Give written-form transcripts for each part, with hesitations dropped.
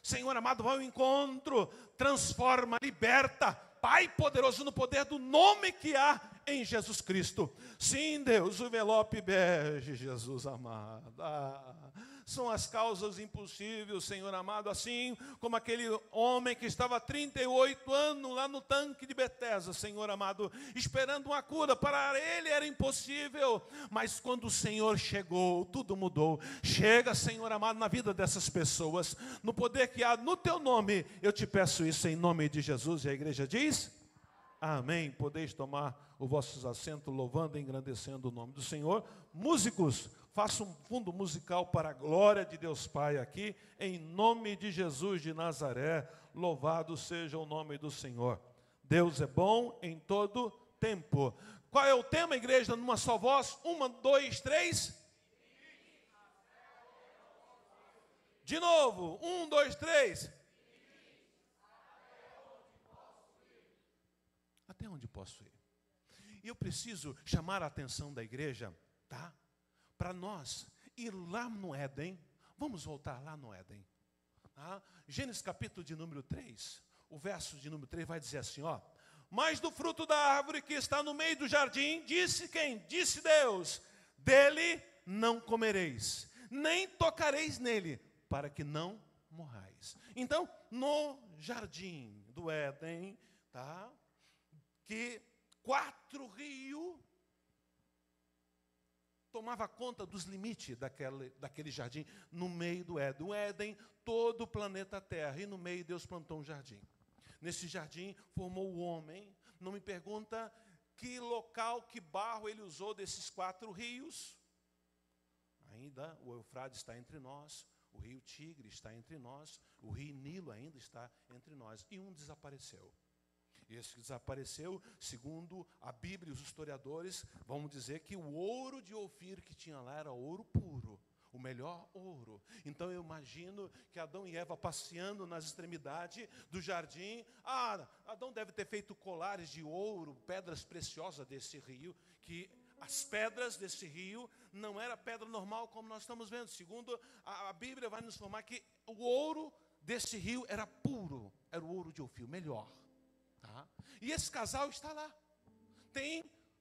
Senhor amado, vai ao encontro, transforma, liberta. Pai poderoso, no poder do nome que há em Jesus Cristo. Sim, Deus, o envelope bege, Jesus amado. São as causas impossíveis, Senhor amado, assim como aquele homem que estava há 38 anos lá no tanque de Betesda, Senhor amado, esperando uma cura. Para ele era impossível, mas quando o Senhor chegou, tudo mudou. Chega, Senhor amado, na vida dessas pessoas, no poder que há no teu nome. Eu te peço isso em nome de Jesus. E a igreja diz: amém. Podeis tomar os vossos assentos, louvando e engrandecendo o nome do Senhor. Músicos, faça um fundo musical para a glória de Deus Pai aqui, em nome de Jesus de Nazaré. Louvado seja o nome do Senhor. Deus é bom em todo tempo. Qual é o tema, igreja? Numa só voz, 1, 2, 3. De novo, 1, 2, 3. Até onde posso ir? E eu preciso chamar a atenção da igreja, tá? Para nós ir lá no Éden. Vamos voltar lá no Éden. Tá? Gênesis capítulo de número 3. O verso de número 3 vai dizer assim, ó. Mas do fruto da árvore que está no meio do jardim, disse quem? Disse Deus, dele não comereis, nem tocareis nele, para que não morrais. Então, no jardim do Éden, tá? Que 4 rios tomava conta dos limites daquele jardim no meio do Éden. O Éden, todo o planeta Terra, e no meio Deus plantou um jardim. Nesse jardim formou o homem. Não me pergunta que local, que barro ele usou desses 4 rios. Ainda o Eufrates está entre nós, o rio Tigre está entre nós, o rio Nilo ainda está entre nós. E um desapareceu. Esse que desapareceu, segundo a Bíblia e os historiadores, vamos dizer que o ouro de Ofir que tinha lá era ouro puro, o melhor ouro. Então eu imagino que Adão e Eva passeando nas extremidades do jardim, Adão deve ter feito colares de ouro, pedras preciosas desse rio, que as pedras desse rio não era pedra normal como nós estamos vendo. Segundo a Bíblia vai nos informar que o ouro desse rio era puro, era o ouro de Ofir, o melhor. Tá? E esse casal está lá.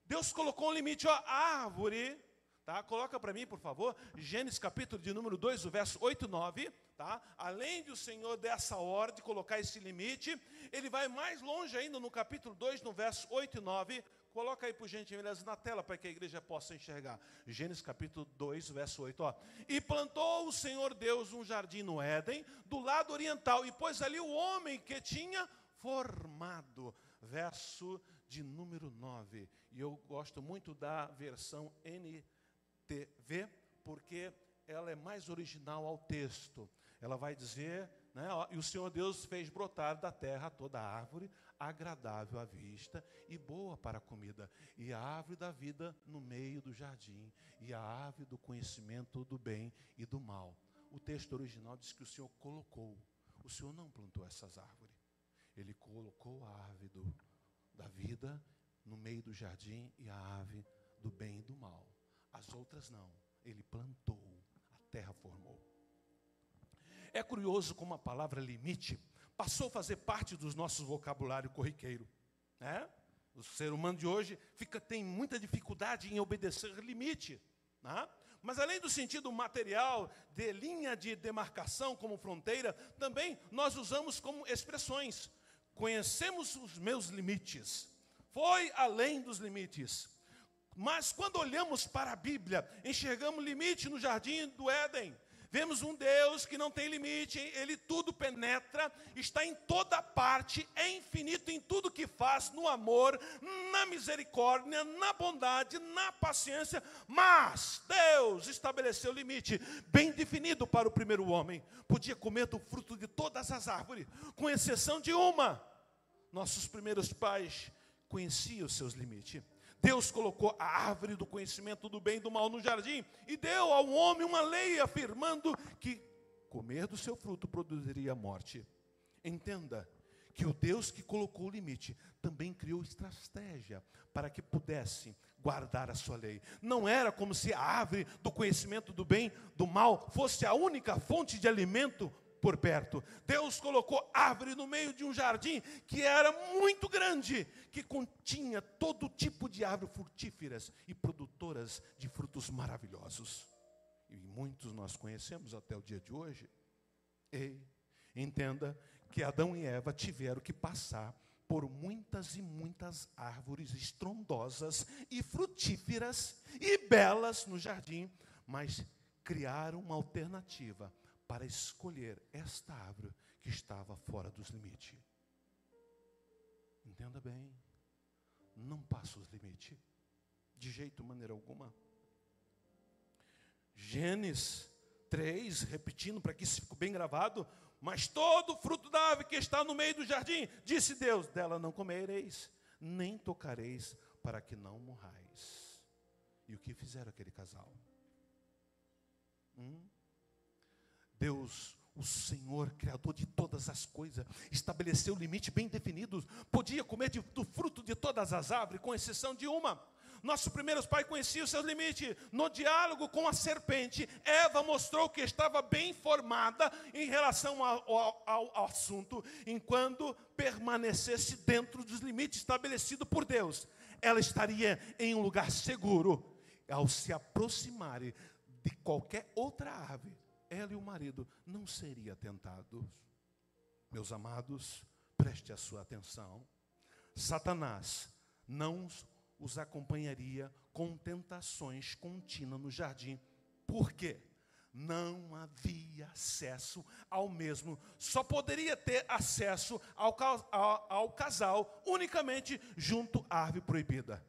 Deus colocou um limite, ó, a árvore, tá? Coloca para mim, por favor, Gênesis capítulo de número 2, o verso 8 e 9, tá? Além de o Senhor dessa ordem de colocar esse limite, ele vai mais longe ainda no capítulo 2, no verso 8 e 9. Coloca aí, por gentileza, na tela para que a igreja possa enxergar. Gênesis capítulo 2, verso 8. Ó. E plantou o Senhor Deus um jardim no Éden, do lado oriental, e pôs ali o homem que tinha formado. Verso de número 9. E eu gosto muito da versão NTV, porque ela é mais original ao texto. Ela vai dizer, né, ó, e o Senhor Deus fez brotar da terra toda árvore agradável à vista e boa para a comida, e a árvore da vida no meio do jardim, e a árvore do conhecimento do bem e do mal. O texto original diz que o Senhor colocou. O Senhor não plantou essas árvores. Ele colocou a árvore da vida no meio do jardim e a árvore do bem e do mal. As outras não. Ele plantou, a terra formou. É curioso como a palavra limite passou a fazer parte do nosso vocabulário corriqueiro. Né? O ser humano de hoje tem muita dificuldade em obedecer limite. Né? Mas além do sentido material, de linha de demarcação como fronteira, também nós usamos como expressões. Conhecemos os meus limites. Foi além dos limites. Mas quando olhamos para a Bíblia, enxergamos limite no jardim do Éden. Vemos um Deus que não tem limite, Ele tudo penetra, está em toda parte, é infinito em tudo que faz, no amor, na misericórdia, na bondade, na paciência. Mas Deus estabeleceu limite bem definido para o primeiro homem. Podia comer do fruto de todas as árvores, com exceção de uma. Nossos primeiros pais conheciam os seus limites. Deus colocou a árvore do conhecimento do bem e do mal no jardim e deu ao homem uma lei afirmando que comer do seu fruto produziria morte. Entenda que o Deus que colocou o limite também criou estratégia para que pudesse guardar a sua lei. Não era como se a árvore do conhecimento do bem e do mal fosse a única fonte de alimento por perto. Deus colocou árvore no meio de um jardim que era muito grande, que continha todo tipo de árvores frutíferas e produtoras de frutos maravilhosos. E muitos nós conhecemos até o dia de hoje. E entenda que Adão e Eva tiveram que passar por muitas e muitas árvores estrondosas e frutíferas e belas no jardim, mas criaram uma alternativa para escolher esta árvore que estava fora dos limites. Entenda bem, não passa os limites, de jeito, maneira alguma. Gênesis 3, repetindo para que isso fique bem gravado, mas todo fruto da árvore que está no meio do jardim, disse Deus, dela não comereis, nem tocareis, para que não morrais. E o que fizeram aquele casal? Deus, o Senhor, Criador de todas as coisas, estabeleceu limite bem definido. Podia comer do fruto de todas as árvores, com exceção de uma. Nossos primeiros pais conheciam os seus limites. No diálogo com a serpente, Eva mostrou que estava bem informada em relação ao assunto, enquanto permanecesse dentro dos limites estabelecidos por Deus. Ela estaria em um lugar seguro. Ao se aproximarem de qualquer outra árvore, ela e o marido não seriam tentados. Meus amados, preste a sua atenção. Satanás não os acompanharia com tentações contínuas no jardim. Por quê? Não havia acesso ao mesmo. Só poderia ter acesso ao casal unicamente junto à árvore proibida.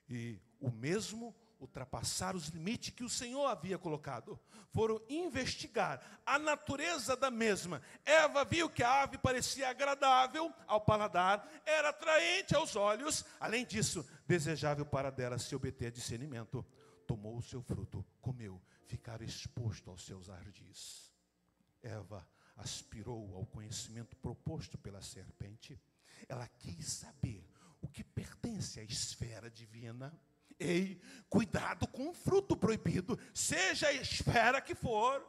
E o mesmo ultrapassar os limites que o Senhor havia colocado. Foram investigar a natureza da mesma. Eva viu que a árvore parecia agradável ao paladar, era atraente aos olhos, além disso, desejável para dela se obter discernimento. Tomou o seu fruto, comeu, ficaram expostos aos seus ardis. Eva aspirou ao conhecimento proposto pela serpente. Ela quis saber o que pertence à esfera divina. Ei, cuidado com o fruto proibido, seja a esfera que for.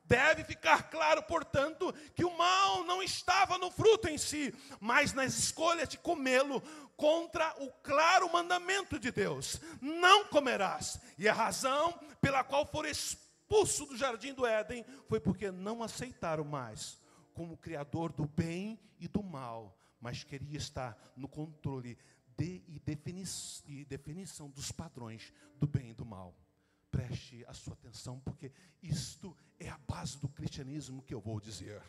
Deve ficar claro, portanto, que o mal não estava no fruto em si, mas nas escolhas de comê-lo contra o claro mandamento de Deus. Não comerás. E a razão pela qual foram expulsos do jardim do Éden foi porque não aceitaram mais como Criador do bem e do mal, mas queria estar no controle e definição dos padrões do bem e do mal. Preste a sua atenção, porque isto é a base do cristianismo que eu vou dizer.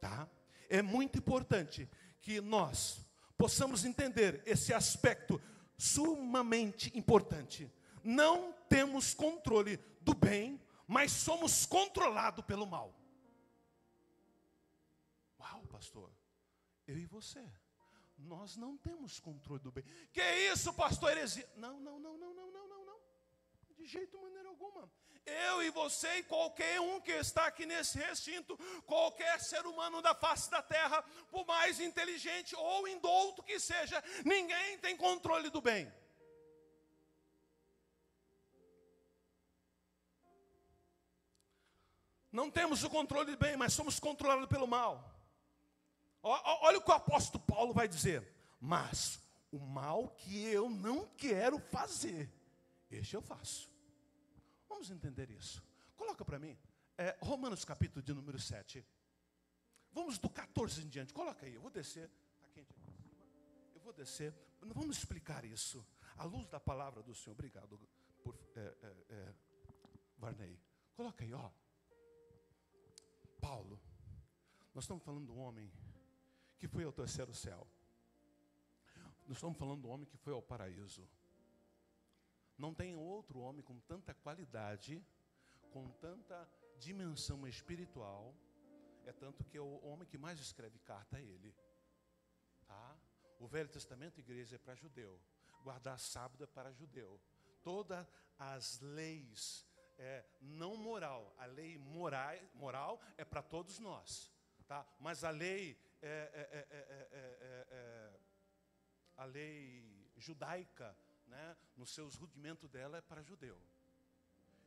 Tá? É muito importante que nós possamos entender esse aspecto sumamente importante. Não temos controle do bem, mas somos controlados pelo mal. Uau, pastor, eu e você. Nós não temos controle do bem. Que isso, pastor, heresia? Não. De jeito, maneira alguma. Eu e você e qualquer um que está aqui nesse recinto, qualquer ser humano da face da terra, por mais inteligente ou indouto que seja, ninguém tem controle do bem. Não temos o controle do bem, mas somos controlados pelo mal. Olha o que o apóstolo Paulo vai dizer. Mas o mal que eu não quero fazer, este eu faço. Vamos entender isso. Coloca para mim, Romanos capítulo de número 7. Vamos do 14 em diante. Coloca aí, eu vou descer. Está quente aqui em cima. Eu vou descer. Vamos explicar isso à luz da palavra do Senhor. Obrigado por Varney. Coloca aí, ó. Paulo, nós estamos falando de um homem que foi ao terceiro céu. Nós estamos falando do homem que foi ao paraíso. Não tem outro homem com tanta qualidade, com tanta dimensão espiritual. É tanto que é o homem que mais escreve carta a ele. Tá? O Velho Testamento, igreja, é para judeu. Guardar sábado é para judeu. Todas as leis não moral, a lei moral é para todos nós. Tá? Mas a lei judaica, né, nos seus rudimentos dela, é para judeu.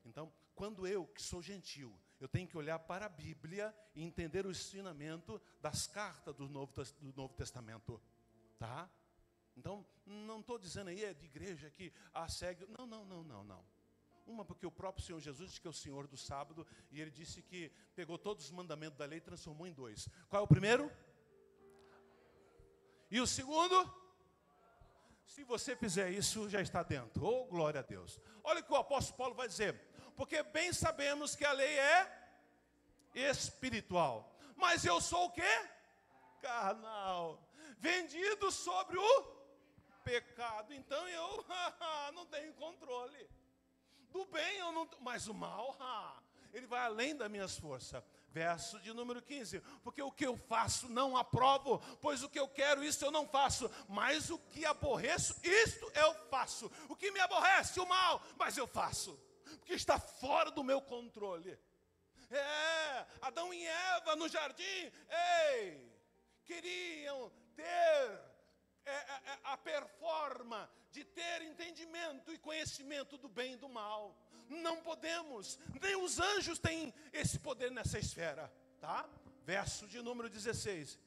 Então, quando eu, que sou gentil, Eu tenho que olhar para a Bíblia e entender o ensinamento das cartas do Novo Testamento. Tá? Então, não estou dizendo aí, é de igreja que segue. Não. Uma, porque o próprio Senhor Jesus disse que é o Senhor do sábado, e Ele disse que pegou todos os mandamentos da lei e transformou em 2. Qual é o primeiro? E o segundo? Se você fizer isso, já está dentro. Oh, glória a Deus. Olha o que o apóstolo Paulo vai dizer. Porque bem sabemos que a lei é espiritual. Mas eu sou o quê? Carnal. Vendido sobre o pecado. Então eu não tenho controle. Do bem eu não... Mas o mal, ele vai além das minhas forças. Verso de número 15. Porque o que eu faço não aprovo, pois o que eu quero, isso eu não faço. Mas o que aborreço, isto eu faço. O que me aborrece, o mal, mas eu faço. Porque está fora do meu controle. Adão e Eva no jardim, queriam ter a performance de ter entendimento e conhecimento do bem e do mal. Não podemos, nem os anjos têm esse poder nessa esfera, tá? Verso de número 16.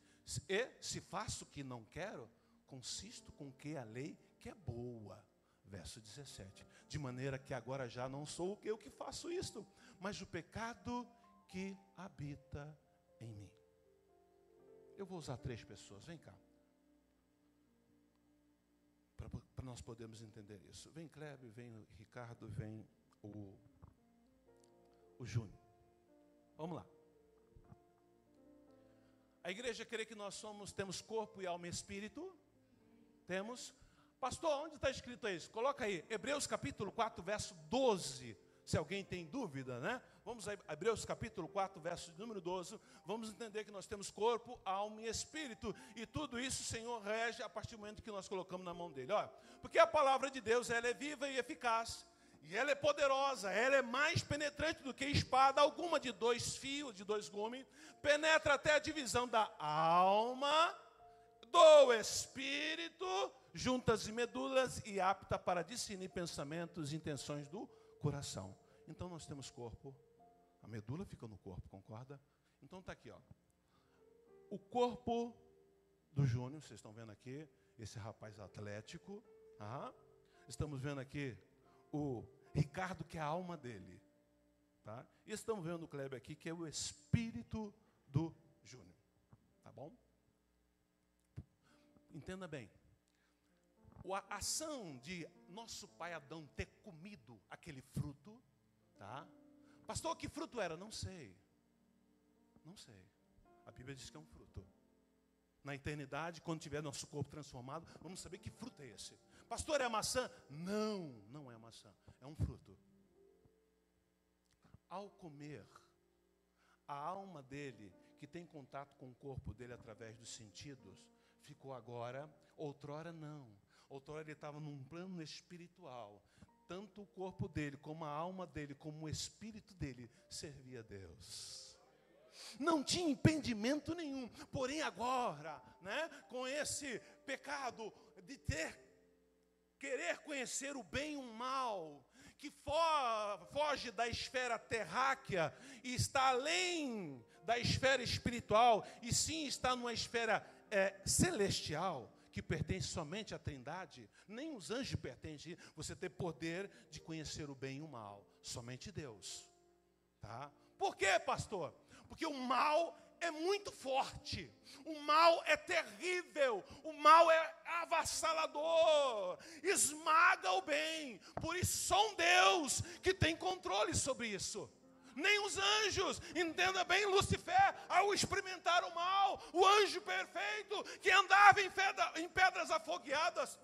E se faço o que não quero, consisto com que a lei que é boa. Verso 17. De maneira que agora já não sou eu que faço isto, mas o pecado que habita em mim. Eu vou usar 3 pessoas, vem cá. Para nós podermos entender isso. Vem Kleber, vem o Ricardo, vem o Júnior. Vamos lá. A igreja crê que nós temos corpo e alma e espírito? Temos. Pastor, onde está escrito isso? Coloca aí, Hebreus capítulo 4, verso 12. Se alguém tem dúvida, né? Vamos a Hebreus capítulo 4, verso número 12. Vamos entender que nós temos corpo, alma e espírito. E tudo isso o Senhor rege a partir do momento que nós colocamos na mão dele. Olha, porque a palavra de Deus, ela é viva e eficaz. E ela é poderosa, ela é mais penetrante do que espada alguma de 2 fios, de 2 gumes. Penetra até a divisão da alma, do espírito, juntas e medulas, e apta para discernir pensamentos e intenções do coração. Então nós temos corpo, a medula fica no corpo, concorda? Então está aqui, ó. O corpo do Júnior, vocês estão vendo aqui, esse rapaz atlético. Estamos vendo aqui o Ricardo, que é a alma dele. Tá? E estamos vendo o Kleber aqui, que é o espírito do Júnior. Tá bom? Entenda bem. A ação de nosso pai Adão ter comido aquele fruto, tá? Pastor, que fruto era? Não sei. Não sei. A Bíblia diz que é um fruto. Na eternidade, quando tiver nosso corpo transformado, vamos saber que fruto é esse. Pastor, é maçã? Não, não é maçã. É um fruto. Ao comer, a alma dele, que tem contato com o corpo dele através dos sentidos, ficou agora, outrora não. Outrora ele estava num plano espiritual. Tanto o corpo dele, como a alma dele, como o espírito dele, servia a Deus. Não tinha impedimento nenhum. Porém agora, né, com esse pecado de querer conhecer o bem e o mal, que foge da esfera terráquea e está além da esfera espiritual, e sim está numa esfera celestial, que pertence somente à Trindade. Nem os anjos pertencem. Você tem poder de conhecer o bem e o mal. Somente Deus. Tá? Por quê, pastor? Porque o mal é muito forte. O mal é terrível. O mal é avassalador. Esmaga o bem. Por isso, só um Deus que tem controle sobre isso. Nem os anjos, entenda bem, Lucifer, ao experimentar o mal, o anjo perfeito, que andava em pedras afogueadas,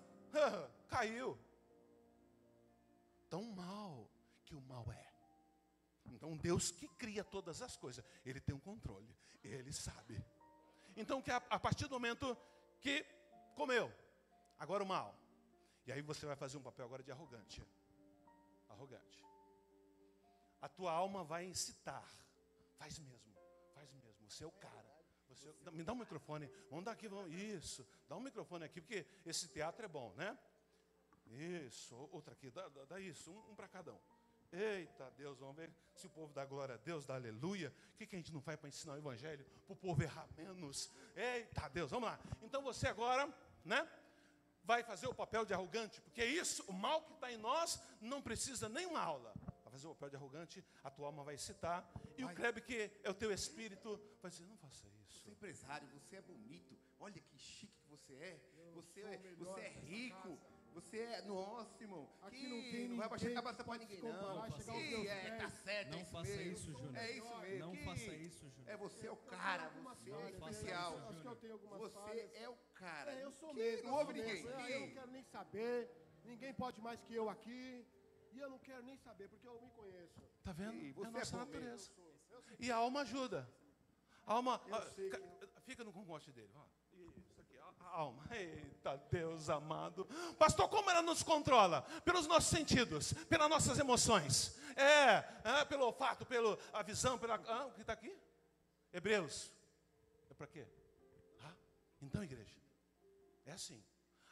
caiu. Tão mal que o mal é. Então Deus que cria todas as coisas, Ele tem um controle, Ele sabe. Então que a partir do momento que comeu, agora o mal, e aí você vai fazer um papel agora de arrogante. Arrogante. A tua alma vai incitar. Faz mesmo. Você é o cara. Me dá um microfone. Vamos dar aqui. Isso. Dá um microfone aqui, porque esse teatro é bom, né? Isso. Outra aqui. Dá isso. Um para cada um. Eita Deus, vamos ver se o povo dá glória a Deus, dá aleluia. O que a gente não faz para ensinar o evangelho para o povo errar menos? Eita Deus, vamos lá. Então você agora, né, vai fazer o papel de arrogante, porque isso, o mal que está em nós, não precisa nenhuma aula. Vai fazer o papel de arrogante, a tua alma vai citar, e o Kleber, que é o teu espírito, vai dizer, não faça isso. Você é empresário, você é bonito, olha que chique que você é, você é rico. Você é, nossa, irmão, aqui não vai baixar a cabeça pra ninguém, não. Tá certo, não faça isso, Júnior. É isso mesmo. Não faça isso, Júnior. É você é o cara, você é especial. Acho que eu tenho algumas Você falhas. é o cara. Eu sou mesmo. Não ouve ninguém. Eu não quero nem saber. Ninguém pode mais que eu aqui. E eu não quero nem saber, porque eu me conheço. Tá vendo? Sim, É você a nossa é bom natureza. E a alma ajuda. A alma, sei fica no congote dele. Ó. Isso aqui, a alma. Eita Deus amado. Pastor, como ela nos controla? Pelos nossos sentidos, pelas nossas emoções. Pelo olfato, pela a visão, o que está aqui? Hebreus. É para quê? Então, igreja, é assim.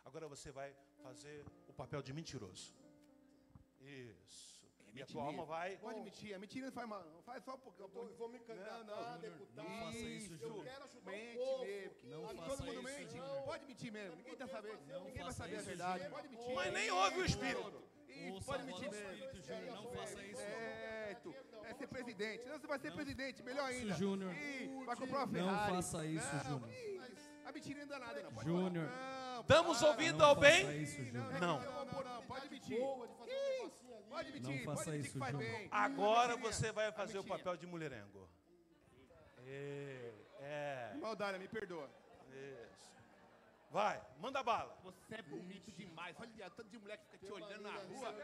Agora você vai fazer o papel de mentiroso. Isso. E a tua alma vai... Pode mentir, a mentira não faz mal, não. Faz só um pouquinho. Eu vou me candidatar, deputado. Não faça isso, Eu Júnior. quero ajudar Mente o povo. mesmo. Não Todo faça mundo isso, mente. Júnior. Pode mentir mesmo. Ninguém tá sabendo. Não Ninguém vai faça saber a isso, verdade. Júnior. Pode mentir. Mas nem ouve o Espírito. Isso, Ouça pode a voz mentir do mesmo. Espírito, Júnior. Não faça isso. Certo. É ser presidente. Não, você vai ser presidente. Melhor ainda. Júnior. Ih, vai comprar uma Não Ferrari. faça isso, Júnior. A mentira não dá nada, não. Pode Júnior. falar. Não, Damos para. ouvido Não ao faça bem? isso, Júnior. Não. Não, pode mentir. Boa de fazer um negocinho ali. Pode mentir. Não faça Pode mentir isso, que faz Júnior. bem. Agora A mentirinha. você vai A fazer o mentirinha. papel de mulherengo. Maldara, me perdoa. Isso. Vai, manda bala. Você é bonito demais. Olha, tanto de mulher que fica te olhando na rua.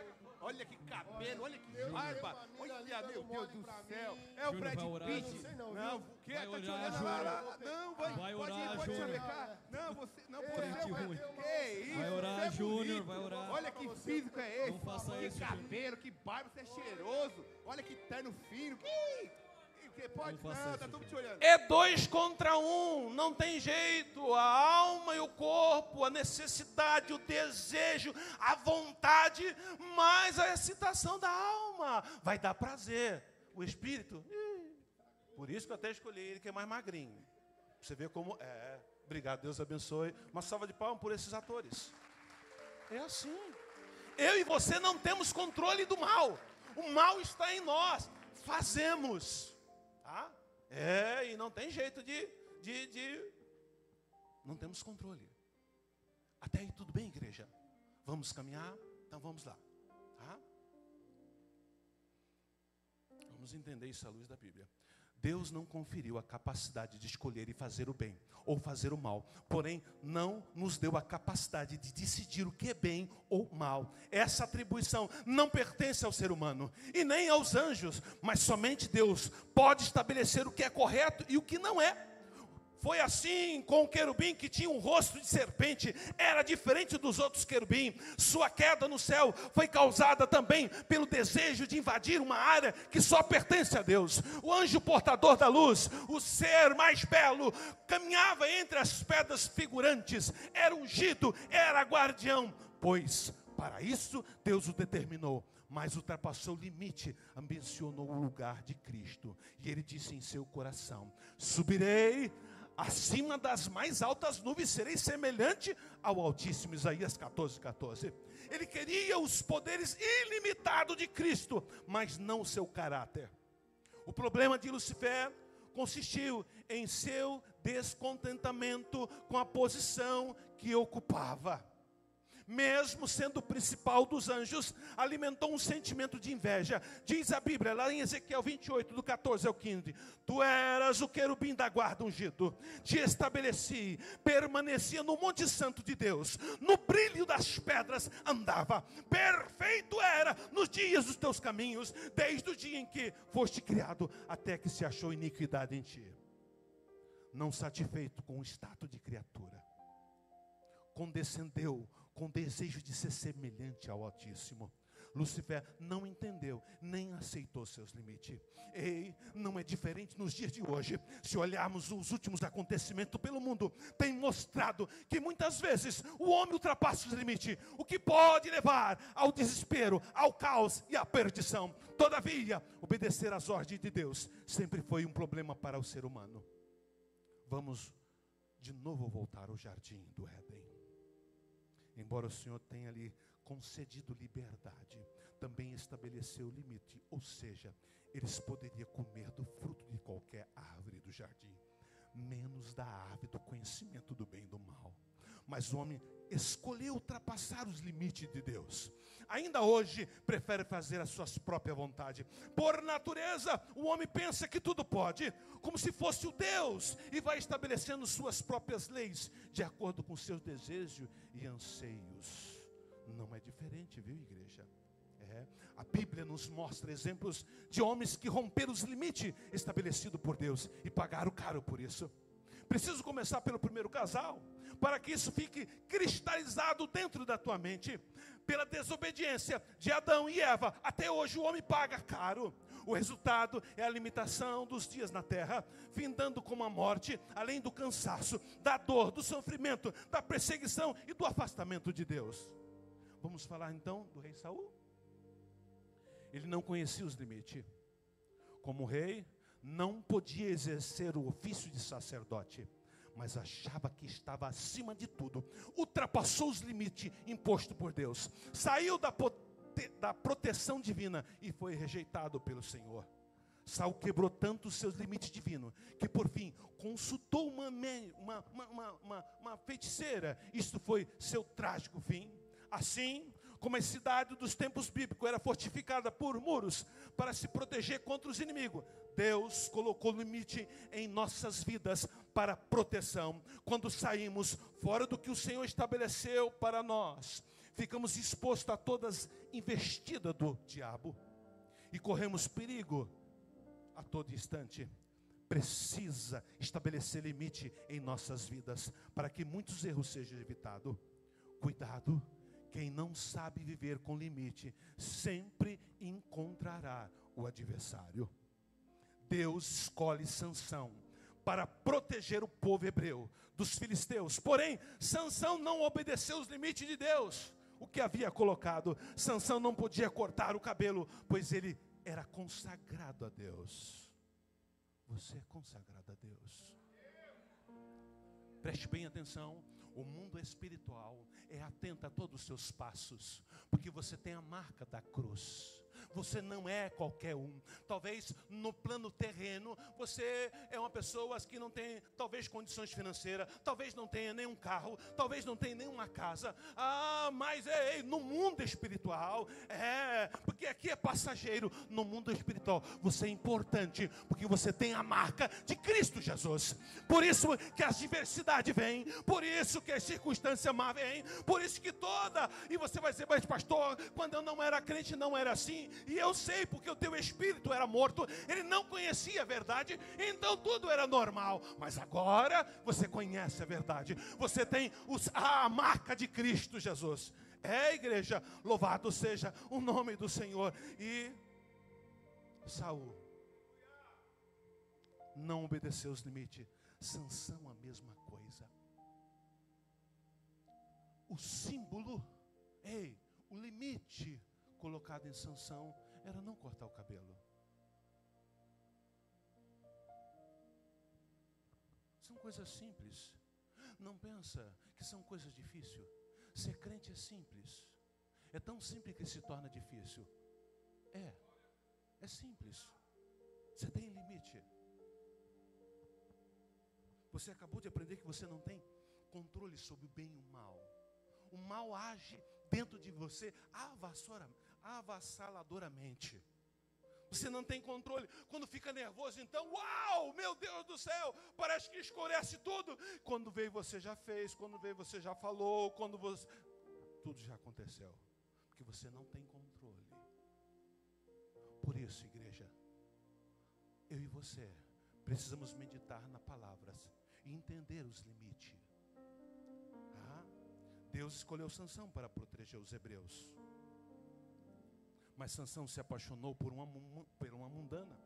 Olha que cabelo, olha que barba. Olha, meu Deus do céu. É o Júnior, Brad vai orar, Pitt. Júnior. Não, o quê? Vai Tá te orar, olhando lá. Não, Vai orar, pode Júnior. chavecar. Não, você Crente ruim. Que isso? Vai orar, você é Júnior, bonito. vai orar. Olha que físico é esse. Não faça que isso, Júnior. cabelo, que barba, você é cheiroso. Olha que terno fino. Que pode? Não faça Não, isso, tá tudo Júnior. te olhando. É 2 contra 1, não tem jeito. A alma e o corpo, a necessidade, o desejo, a vontade, mais a excitação da alma. Vai dar prazer. O espírito, por isso que eu até escolhi ele, que é mais magrinho. Você vê como é. Obrigado, Deus abençoe. Uma salva de palmas por esses atores. É assim. Eu e você não temos controle do mal. O mal está em nós. Fazemos. Tá? E não tem jeito de... Não temos controle. Até aí tudo bem, igreja? Vamos caminhar? Então vamos lá. Tá? Vamos entender isso à luz da Bíblia. Deus não conferiu a capacidade de escolher e fazer o bem ou fazer o mal. Porém, não nos deu a capacidade de decidir o que é bem ou mal. Essa atribuição não pertence ao ser humano e nem aos anjos, mas somente Deus pode estabelecer o que é correto e o que não é. Foi assim com o querubim que tinha um rosto de serpente, era diferente dos outros querubim. Sua queda no céu foi causada também pelo desejo de invadir uma área que só pertence a Deus. O anjo portador da luz, o ser mais belo, caminhava entre as pedras figurantes, era ungido, era guardião, pois para isso Deus o determinou. Mas ultrapassou o limite, ambicionou o lugar de Cristo. E ele disse em seu coração: subirei acima das mais altas nuvens, serei semelhante ao Altíssimo. Isaías 14:14. Ele queria os poderes ilimitados de Cristo, mas não o seu caráter. O problema de Lucifer consistiu em seu descontentamento com a posição que ocupava. Mesmo sendo o principal dos anjos, alimentou um sentimento de inveja. Diz a Bíblia, lá em Ezequiel 28, do 14 ao 15. Tu eras o querubim da guarda ungido. Te estabeleci, permanecia no monte santo de Deus. No brilho das pedras andava. Perfeito era nos dias dos teus caminhos, desde o dia em que foste criado, até que se achou iniquidade em ti. Não satisfeito com o status de criatura, condescendeu com o desejo de ser semelhante ao Altíssimo. Lúcifer não entendeu, nem aceitou seus limites. Ei, não é diferente nos dias de hoje. Se olharmos os últimos acontecimentos pelo mundo, tem mostrado que muitas vezes o homem ultrapassa os limites, o que pode levar ao desespero, ao caos e à perdição. Todavia, obedecer às ordens de Deus sempre foi um problema para o ser humano. Vamos de novo voltar ao jardim do Éden. Embora o Senhor tenha ali concedido liberdade, também estabeleceu o limite, ou seja, eles poderiam comer do fruto de qualquer árvore do jardim, menos da árvore do conhecimento do bem e do mal. Mas o homem escolheu ultrapassar os limites de Deus. Ainda hoje prefere fazer as suas próprias vontades. Por natureza, o homem pensa que tudo pode, como se fosse o Deus, e vai estabelecendo suas próprias leis, de acordo com seus desejos e anseios. Não é diferente, viu, igreja? A Bíblia nos mostra exemplos de homens que romperam os limites estabelecidos por Deus e pagaram caro por isso. Preciso começar pelo primeiro casal, para que isso fique cristalizado dentro da tua mente. Pela desobediência de Adão e Eva, até hoje o homem paga caro. O resultado é a limitação dos dias na terra, findando com a morte, além do cansaço, da dor, do sofrimento, da perseguição e do afastamento de Deus. Vamos falar então do rei Saul? Ele não conhecia os limites. Como rei, não podia exercer o ofício de sacerdote, mas achava que estava acima de tudo. Ultrapassou os limites impostos por Deus. Saiu da proteção divina e foi rejeitado pelo Senhor. Saul quebrou tanto os seus limites divinos, que por fim consultou uma feiticeira. Isto foi seu trágico fim. Assim como a cidade dos tempos bíblicos era fortificada por muros para se proteger contra os inimigos, Deus colocou limite em nossas vidas para proteção. Quando saímos fora do que o Senhor estabeleceu para nós, ficamos expostos a todas as investidas do diabo e corremos perigo a todo instante. Precisa estabelecer limite em nossas vidas para que muitos erros sejam evitados. Cuidado, quem não sabe viver com limite sempre encontrará o adversário. Deus escolhe Sansão para proteger o povo hebreu dos filisteus. Porém, Sansão não obedeceu os limites de Deus, o que havia colocado. Sansão não podia cortar o cabelo, pois ele era consagrado a Deus. Você é consagrado a Deus. Preste bem atenção. O mundo espiritual é atento a todos os seus passos, porque você tem a marca da cruz. Você não é qualquer um. Talvez no plano terreno você é uma pessoa que não tem talvez condições financeiras, talvez não tenha nenhum carro, talvez não tenha nenhuma casa. Mas no mundo espiritual, porque aqui é passageiro. No mundo espiritual você é importante, porque você tem a marca de Cristo Jesus. Por isso que as diversidades vêm, por isso que as circunstâncias má vêm, por isso que e você vai dizer, mas pastor, quando eu não era crente não era assim. E eu sei, porque o teu espírito era morto, ele não conhecia a verdade, então tudo era normal. Mas agora você conhece a verdade, você tem a marca de Cristo Jesus. Igreja, louvado seja o nome do Senhor. E Saul não obedeceu os limites. Sansão a mesma coisa. O símbolo, o limite colocado em Sansão era não cortar o cabelo. São coisas simples. Não pensa que são coisas difíceis. Ser crente é simples. É tão simples que se torna difícil. É simples. Você tem limite. Você acabou de aprender que você não tem controle sobre o bem e o mal. O mal age dentro de você avassaladoramente. Você não tem controle. Quando fica nervoso, então, uau, meu Deus do céu, parece que escurece tudo. Quando veio você já fez, quando veio você já falou, tudo já aconteceu. Porque você não tem controle. Por isso, igreja, eu e você precisamos meditar na palavra e entender os limites. Deus escolheu Sansão para proteger os hebreus. Mas Sansão se apaixonou por uma mundana.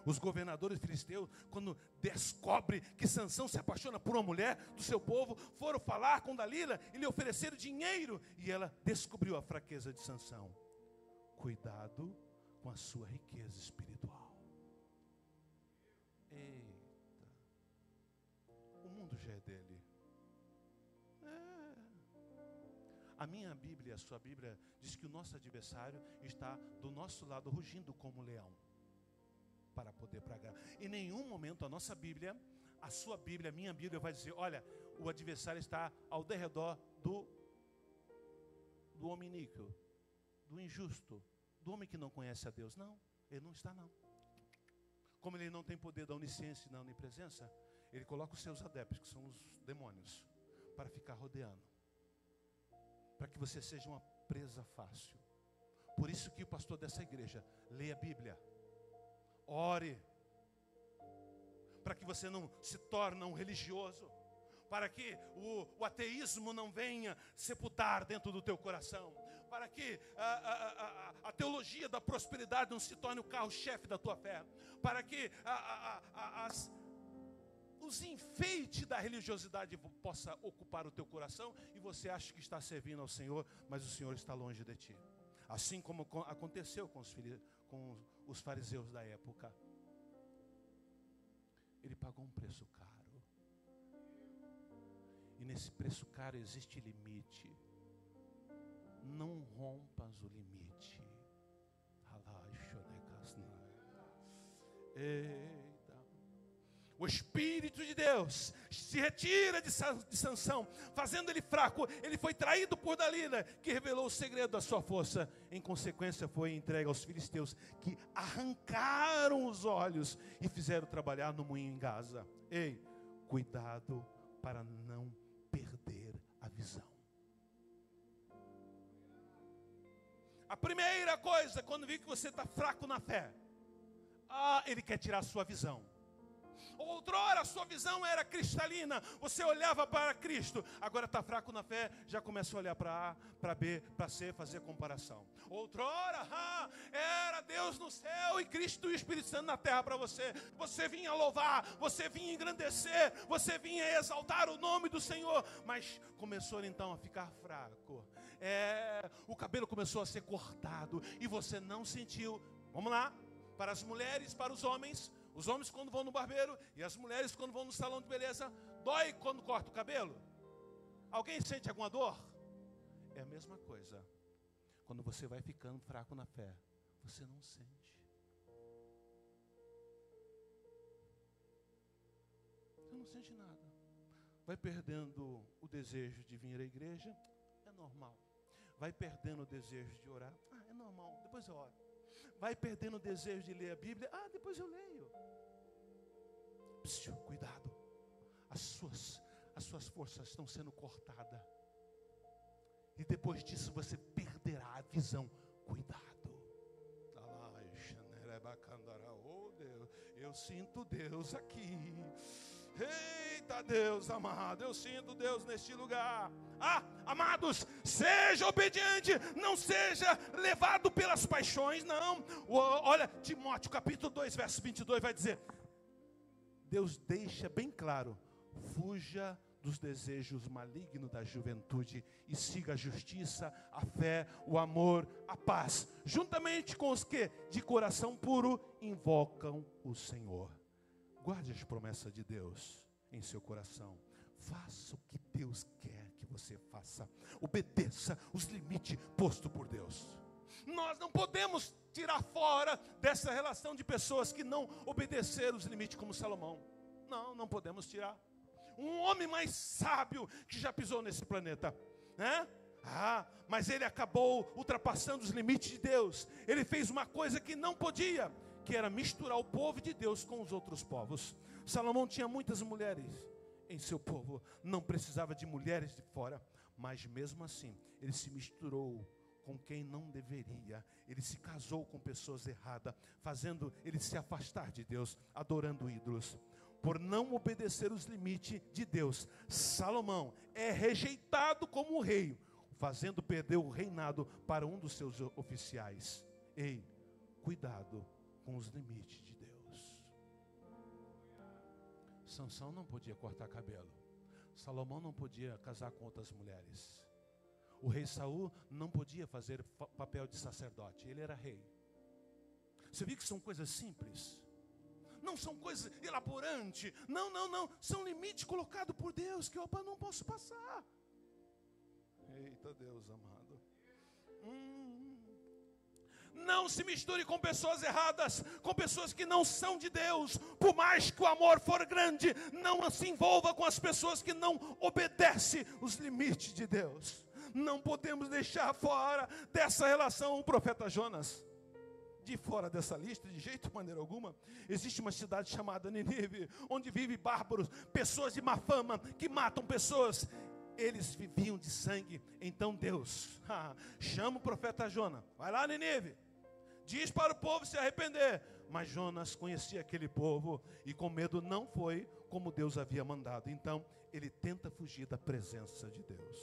Os governadores filisteus, quando descobrem que Sansão se apaixona por uma mulher do seu povo, foram falar com Dalila e lhe ofereceram dinheiro. E ela descobriu a fraqueza de Sansão. Cuidado com a sua riqueza espiritual. Eita. O mundo já é dele. A minha Bíblia, a sua Bíblia, diz que o nosso adversário está do nosso lado rugindo como um leão, para poder pragar. Em nenhum momento a nossa Bíblia, a sua Bíblia, a minha Bíblia vai dizer, olha, o adversário está ao derredor do homem iníquo, do injusto, do homem que não conhece a Deus. Não, ele não está não. Como ele não tem poder da onisciência e da onipresença, ele coloca os seus adeptos, que são os demônios, para ficar rodeando, para que você seja uma presa fácil. Por isso que o pastor dessa igreja lê a Bíblia, ore, para que você não se torne um religioso, para que o ateísmo não venha sepultar dentro do teu coração, para que a teologia da prosperidade não se torne o carro-chefe da tua fé, para que os enfeites da religiosidade possa ocupar o teu coração e você acha que está servindo ao Senhor, mas o Senhor está longe de ti. Assim como aconteceu com os fariseus da época. Ele pagou um preço caro. E nesse preço caro existe limite. Não rompas o limite. Eita. O Espírito de Deus se retira de Sansão, fazendo ele fraco. Ele foi traído por Dalila, que revelou o segredo da sua força. Em consequência, foi entregue aos filisteus, que arrancaram os olhos e fizeram trabalhar no moinho em Gaza. Ei, cuidado para não perder a visão. A primeira coisa, quando vê que você está fraco na fé, ele quer tirar a sua visão. Outrora a sua visão era cristalina, você olhava para Cristo. Agora está fraco na fé, já começa a olhar para A, para B, para C, fazer comparação. Outrora era Deus no céu e Cristo e o Espírito Santo na terra para você. Você vinha louvar, você vinha engrandecer, você vinha exaltar o nome do Senhor. Mas começou então a ficar fraco. O cabelo começou a ser cortado e você não sentiu. Vamos lá, para as mulheres, para os homens quando vão no barbeiro e as mulheres quando vão no salão de beleza, dói quando corta o cabelo? Alguém sente alguma dor? É a mesma coisa. Quando você vai ficando fraco na fé, você não sente. Você não sente nada. Vai perdendo o desejo de vir à igreja, é normal. Vai perdendo o desejo de orar, é normal, depois eu oro. Vai perdendo o desejo de ler a Bíblia, depois eu leio. Psiu, cuidado. As suas forças estão sendo cortadas. E depois disso você perderá a visão. Cuidado. Oh Deus, eu sinto Deus aqui. Eita Deus amado, eu sinto Deus neste lugar. Amados, seja obediente, não seja levado pelas paixões, não. Olha, Timóteo capítulo 2, verso 22 vai dizer, Deus deixa bem claro, fuja dos desejos malignos da juventude e siga a justiça, a fé, o amor, a paz, juntamente com os que de coração puro invocam o Senhor. Guarde as promessas de Deus em seu coração. Faça o que Deus quer que você faça. Obedeça os limites postos por Deus. Nós não podemos tirar fora dessa relação de pessoas que não obedeceram os limites como Salomão. Não podemos tirar. Um homem mais sábio que já pisou nesse planeta, né? Mas ele acabou ultrapassando os limites de Deus. Ele fez uma coisa que não podia, que era misturar o povo de Deus com os outros povos. Salomão tinha muitas mulheres em seu povo, não precisava de mulheres de fora, mas mesmo assim, ele se misturou com quem não deveria, ele se casou com pessoas erradas, fazendo ele se afastar de Deus, adorando ídolos. Por não obedecer os limites de Deus, Salomão é rejeitado como rei, fazendo perder o reinado para um dos seus oficiais. Ei, cuidado com os limites de Deus. Sansão não podia cortar cabelo. Salomão não podia casar com outras mulheres. O rei Saul não podia fazer papel de sacerdote. Ele era rei. Você viu que são coisas simples? Não são coisas elaborantes. Não. São limites colocados por Deus que eu não posso passar. Eita Deus amado. Não se misture com pessoas erradas, com pessoas que não são de Deus. Por mais que o amor for grande, não se envolva com as pessoas que não obedecem os limites de Deus. Não podemos deixar fora dessa relação o profeta Jonas. De fora dessa lista, de jeito, maneira alguma. Existe uma cidade chamada Nínive, onde vivem bárbaros, pessoas de má fama, que matam pessoas. Eles viviam de sangue. Então Deus chama o profeta Jonas. Vai lá, Nínive. Diz para o povo se arrepender. Mas Jonas conhecia aquele povo e com medo não foi como Deus havia mandado. Então ele tenta fugir da presença de Deus.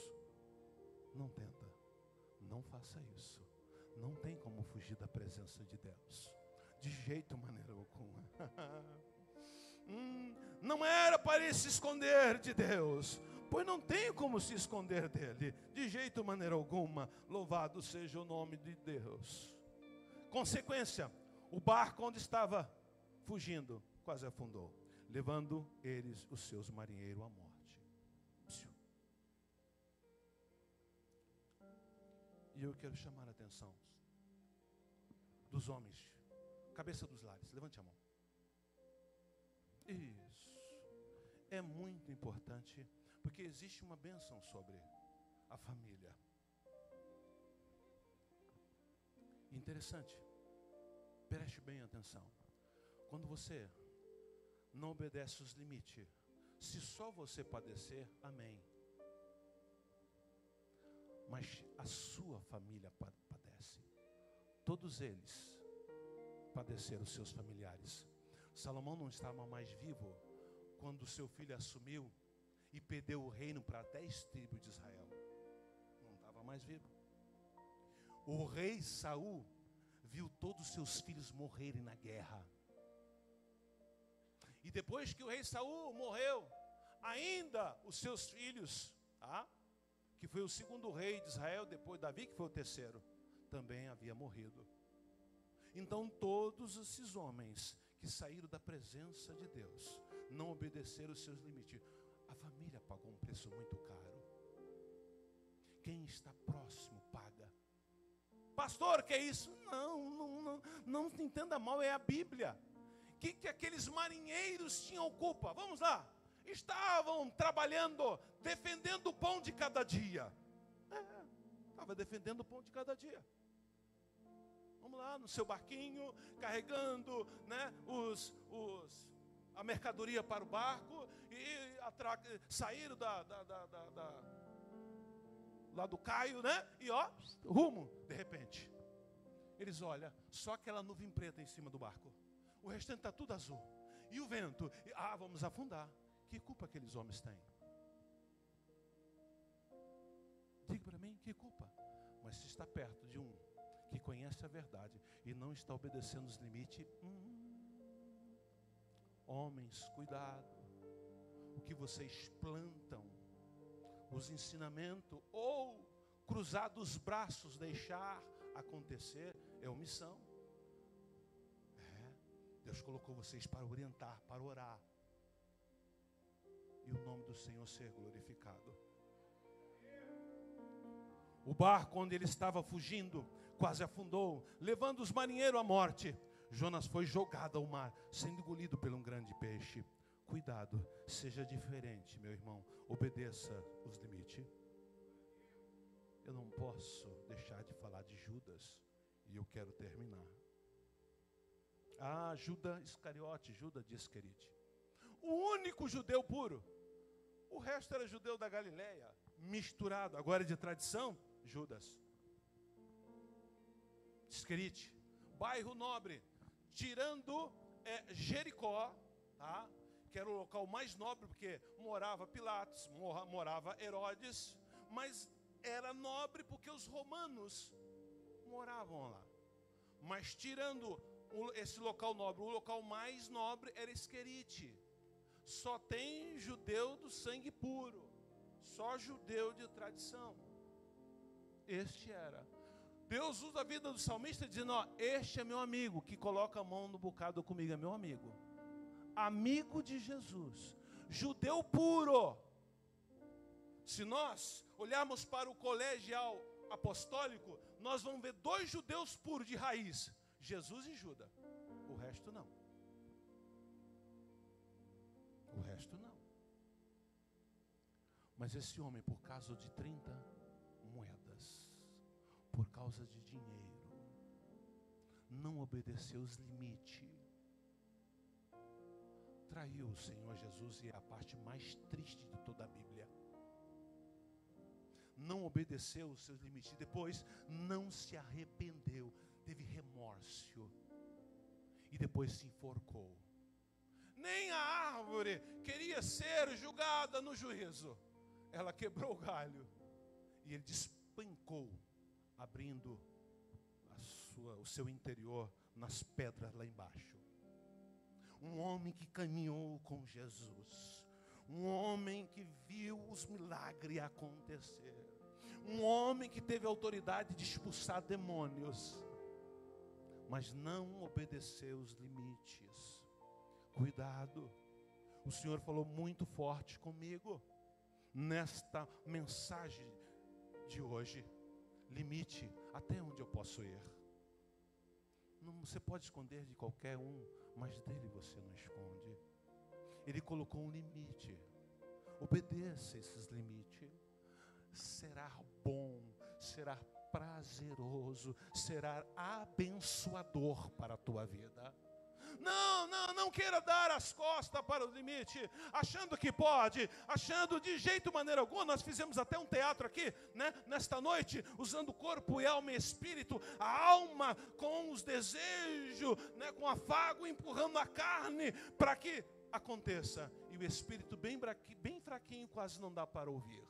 Não tenta. Não faça isso. Não tem como fugir da presença de Deus. De jeito, maneira alguma. Não era para ele se esconder de Deus. Pois não tem como se esconder dele. De jeito, maneira alguma. Louvado seja o nome de Deus. Consequência, o barco onde estava fugindo quase afundou, levando eles, os seus marinheiros, à morte. E eu quero chamar a atenção dos homens, cabeça dos lares, levante a mão. Isso é muito importante, porque existe uma bênção sobre a família. Interessante, preste bem atenção. Quando você não obedece os limites, se só você padecer, amém. Mas a sua família padece. Todos eles padeceram, os seus familiares. Salomão não estava mais vivo quando seu filho assumiu e perdeu o reino para 10 tribos de Israel. Não estava mais vivo. O rei Saul viu todos os seus filhos morrerem na guerra. E depois que o rei Saul morreu, ainda os seus filhos, que foi o segundo rei de Israel, depois Davi, que foi o terceiro, também havia morrido. Então todos esses homens que saíram da presença de Deus, não obedeceram os seus limites. A família pagou um preço muito caro. Quem está próximo paga. Pastor, que é isso? Não entenda mal, é a Bíblia. Que aqueles marinheiros tinham culpa? Vamos lá. Estavam trabalhando, defendendo o pão de cada dia. Estava defendendo o pão de cada dia. Vamos lá, no seu barquinho, carregando, né, a mercadoria para o barco. E saíram lá do Caio, né? E rumo, de repente. Eles olham, só aquela nuvem preta em cima do barco. O restante está tudo azul. E o vento, vamos afundar. Que culpa aqueles homens têm? Diga para mim, que culpa? Mas se está perto de um que conhece a verdade e não está obedecendo os limites, homens, cuidado. O que vocês plantam, os ensinamentos, ou cruzar dos braços, deixar acontecer, é omissão. Deus colocou vocês para orientar, para orar. E o nome do Senhor ser glorificado. O barco onde ele estava fugindo quase afundou, levando os marinheiros à morte. Jonas foi jogado ao mar, sendo engolido por um grande peixe. Cuidado, seja diferente, meu irmão. Obedeça os limites. Eu não posso deixar de falar de Judas. E eu quero terminar. Judas Iscariote, Judas de Iscariote. O único judeu puro. O resto era judeu da Galileia, misturado. Agora de tradição, Judas. Iscariote, bairro nobre, tirando Jericó, que era o local mais nobre, porque morava Pilatos, morava Herodes, mas era nobre porque os romanos moravam lá. Mas tirando esse local nobre, o local mais nobre era Esquerite. Só tem judeu do sangue puro, só judeu de tradição. Este era. Deus usa a vida do salmista dizendo, ó, este é meu amigo, que coloca a mão no bocado comigo, é meu amigo. Amigo de Jesus, judeu puro. Se nós olharmos para o colegial apostólico, nós vamos ver 2 judeus puros de raiz, Jesus e Judas. O resto não. O resto não. Mas esse homem, por causa de 30 moedas, por causa de dinheiro, não obedeceu os limites, traiu o Senhor Jesus, e é a parte mais triste de toda a Bíblia. Não obedeceu os seus limites, depois não se arrependeu, teve remorso, e depois se enforcou. Nem a árvore queria ser julgada no juízo, ela quebrou o galho, e ele despencou, abrindo o seu interior nas pedras lá embaixo. Um homem que caminhou com Jesus, um homem que viu os milagres acontecer, um homem que teve autoridade de expulsar demônios, mas não obedeceu os limites. Cuidado, o Senhor falou muito forte comigo nesta mensagem de hoje. Limite, até onde eu posso ir? Não, você pode esconder de qualquer um, mas dele você não esconde. Ele colocou um limite. Obedeça esses limites. Será bom, será prazeroso, será abençoador para a tua vida. Não queira dar as costas para o limite, achando que pode, achando de jeito maneira alguma. Nós fizemos até um teatro aqui, né, nesta noite, usando corpo e alma e espírito, a alma com os desejos, né, com afago, empurrando a carne para que aconteça, e o espírito bem fraquinho, quase não dá para ouvir.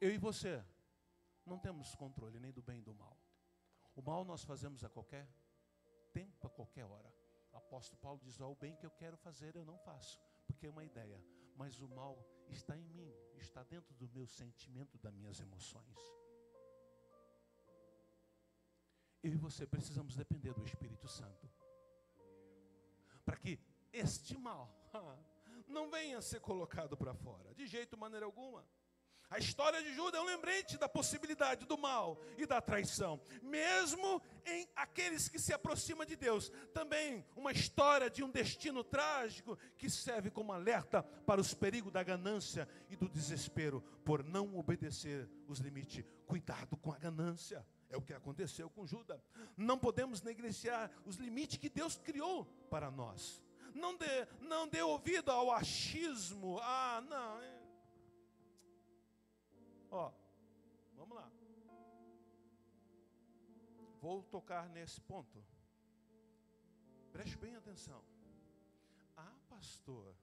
Eu e você não temos controle nem do bem e do mal. O mal nós fazemos a qualquer tempo, a qualquer hora. O apóstolo Paulo diz, o bem que eu quero fazer eu não faço, porque é uma ideia, mas o mal está em mim, está dentro do meu sentimento, das minhas emoções. Eu e você precisamos depender do Espírito Santo, para que este mal não venha a ser colocado para fora, de jeito, maneira alguma. A história de Judas é um lembrete da possibilidade do mal e da traição, mesmo em aqueles que se aproximam de Deus. Também uma história de um destino trágico que serve como alerta para os perigos da ganância e do desespero por não obedecer os limites. Cuidado com a ganância, é o que aconteceu com Judas. Não podemos negligenciar os limites que Deus criou para nós. Não dê ouvido ao achismo. Vamos lá. Vou tocar nesse ponto. Preste bem atenção. Pastor,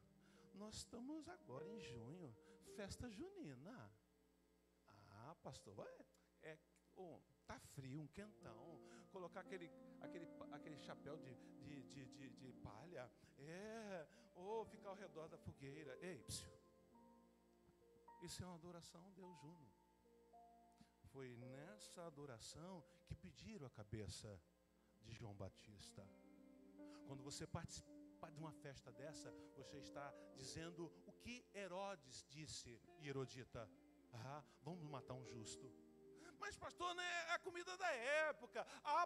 nós estamos agora em junho, festa junina. Pastor, tá frio, um quentão. Colocar aquele chapéu de palha. Ou ficar ao redor da fogueira. Isso é uma adoração a Deus Juno. Foi nessa adoração que pediram a cabeça de João Batista. Quando você participa de uma festa dessa, você está dizendo o que Herodes disse, e Herodita, vamos matar um justo. Mas pastor, né, é a comida da época.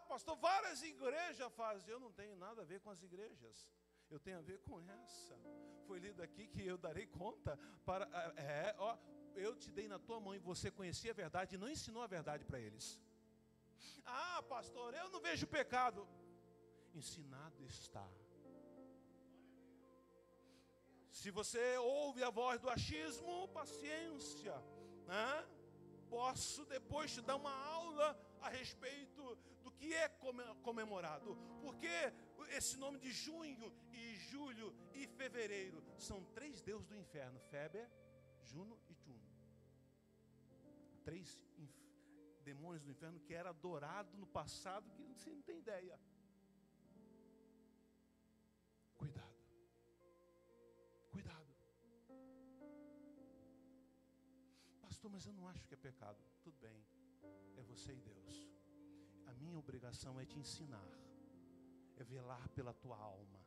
Pastor, várias igrejas fazem. Eu não tenho nada a ver com as igrejas. Eu tenho a ver com essa. Foi lido aqui que eu darei conta para... eu te dei na tua mão e você conhecia a verdade e não ensinou a verdade para eles. Pastor, eu não vejo pecado. Ensinado está. Se você ouve a voz do achismo, paciência, né? Posso depois te dar uma aula a respeito do que é comemorado. Porque esse nome de junho e julho e fevereiro são 3 deuses do inferno: Feber, Juno e Tuno. 3 demônios do inferno que era adorado no passado, que você não tem ideia. Cuidado. Cuidado. Pastor, mas eu não acho que é pecado. Tudo bem, é você e Deus. A minha obrigação é te ensinar, é velar pela tua alma,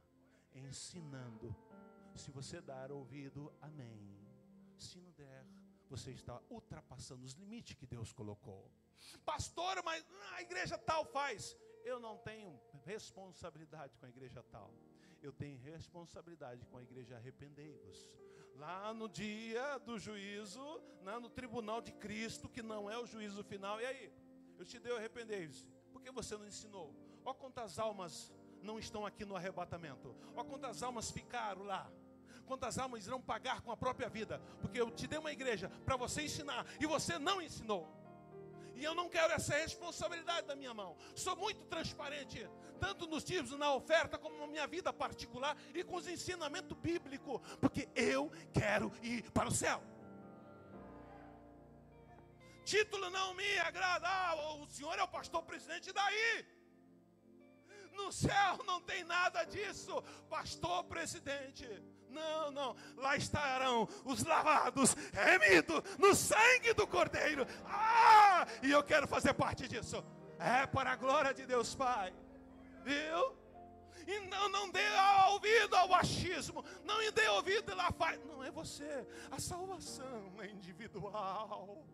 é ensinando. Se você dar ouvido, amém. Se não der, você está ultrapassando os limites que Deus colocou. Pastor, mas a igreja tal faz. Eu não tenho responsabilidade com a igreja tal. Eu tenho responsabilidade com a igreja. Arrependei-vos. Lá no dia do juízo, no tribunal de Cristo, que não é o juízo final. E aí? Eu te dei o arrependei-vos. Por que você não ensinou? Olha quantas almas não estão aqui no arrebatamento. Olha quantas almas ficaram lá. Quantas almas irão pagar com a própria vida. Porque eu te dei uma igreja para você ensinar e você não ensinou. E eu não quero essa responsabilidade da minha mão. Sou muito transparente, tanto nos dízimos, na oferta, como na minha vida particular e com os ensinamentos bíblicos. Porque eu quero ir para o céu. Título não me agrada. O senhor é o pastor presidente, daí? No céu não tem nada disso. Pastor presidente. Não, não. Lá estarão os lavados, remidos no sangue do Cordeiro. E eu quero fazer parte disso. É para a glória de Deus Pai. Viu? E não dê ouvido ao achismo. Não dê ouvido lá faz. Não é você. A salvação é individual.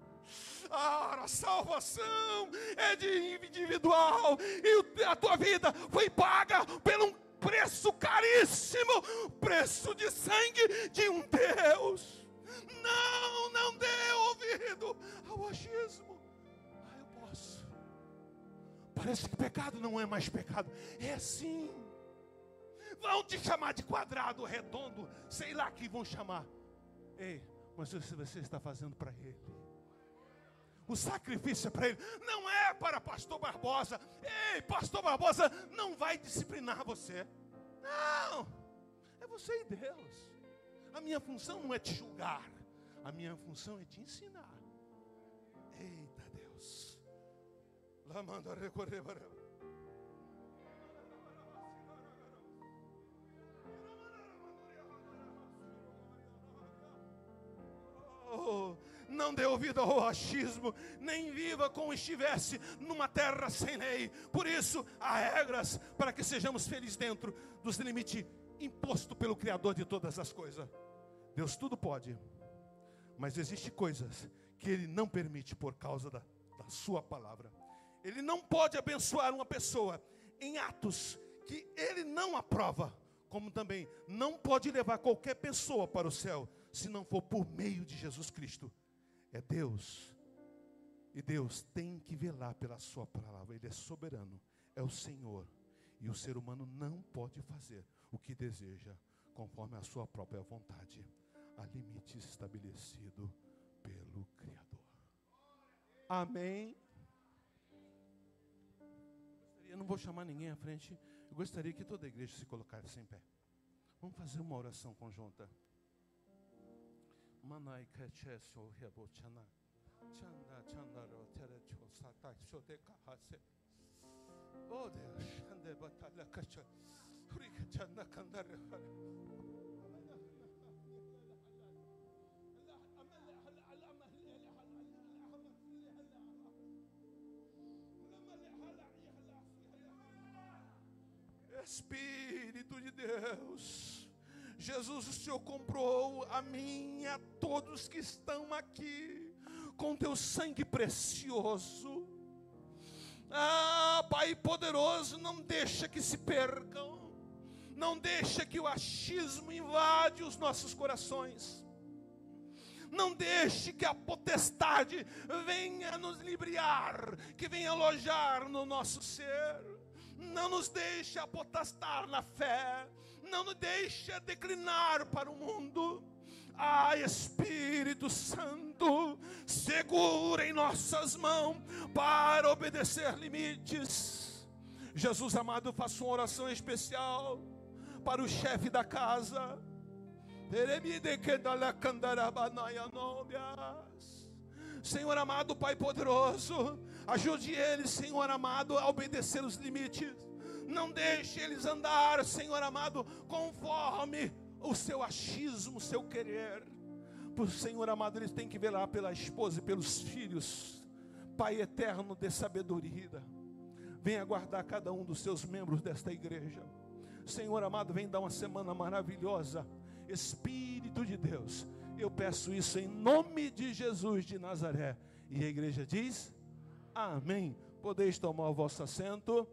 A salvação é de individual. E a tua vida foi paga pelo preço caríssimo, preço de sangue de um Deus. Não dê ouvido ao achismo. Eu posso. Parece que pecado não é mais pecado. É assim. Vão te chamar de quadrado, redondo, sei lá que vão chamar. Ei, mas se você está fazendo para Ele, o sacrifício é para Ele, não é para pastor Barbosa. Ei, pastor Barbosa não vai disciplinar você. Não, é você e Deus. A minha função não é te julgar. A minha função é te ensinar. Eita Deus. Lá manda recorrer. Não dê ouvido ao achismo, nem viva como estivesse numa terra sem lei. Por isso, há regras para que sejamos felizes dentro dos limites impostos pelo Criador de todas as coisas. Deus tudo pode, mas existem coisas que Ele não permite por causa da sua palavra. Ele não pode abençoar uma pessoa em atos que Ele não aprova, como também não pode levar qualquer pessoa para o céu, se não for por meio de Jesus Cristo. É Deus. E Deus tem que velar pela sua palavra. Ele é soberano, é o Senhor. E o ser humano não pode fazer o que deseja, conforme a sua própria vontade. Há limites estabelecidos pelo Criador. Amém. Eu não vou chamar ninguém à frente. Eu gostaria que toda a igreja se colocasse em pé. Vamos fazer uma oração conjunta. Manai kacheso rebochana chanda chandaro terecho satai shote kahase. Oh Deus, ande batalla kacha urika chanda kandare. Espírito de Deus, Jesus, o Senhor comprou a mim e a todos que estão aqui com teu sangue precioso. Pai poderoso, não deixa que se percam, não deixa que o achismo invade os nossos corações, não deixe que a potestade venha nos libriar, que venha alojar no nosso ser. Não nos deixe apostar na fé, não nos deixe declinar para o mundo. Espírito Santo, segura em nossas mãos para obedecer limites. Jesus amado, faça uma oração especial para o chefe da casa. Senhor amado, Pai poderoso, ajude eles, Senhor amado, a obedecer os limites. Não deixe eles andar, Senhor amado, conforme o seu achismo, o seu querer. Por Senhor amado, eles têm que velar pela esposa e pelos filhos. Pai eterno, dê sabedoria. Venha guardar cada um dos seus membros desta igreja. Senhor amado, vem dar uma semana maravilhosa. Espírito de Deus, eu peço isso em nome de Jesus de Nazaré. E a igreja diz: amém. Podeis tomar o vosso assento.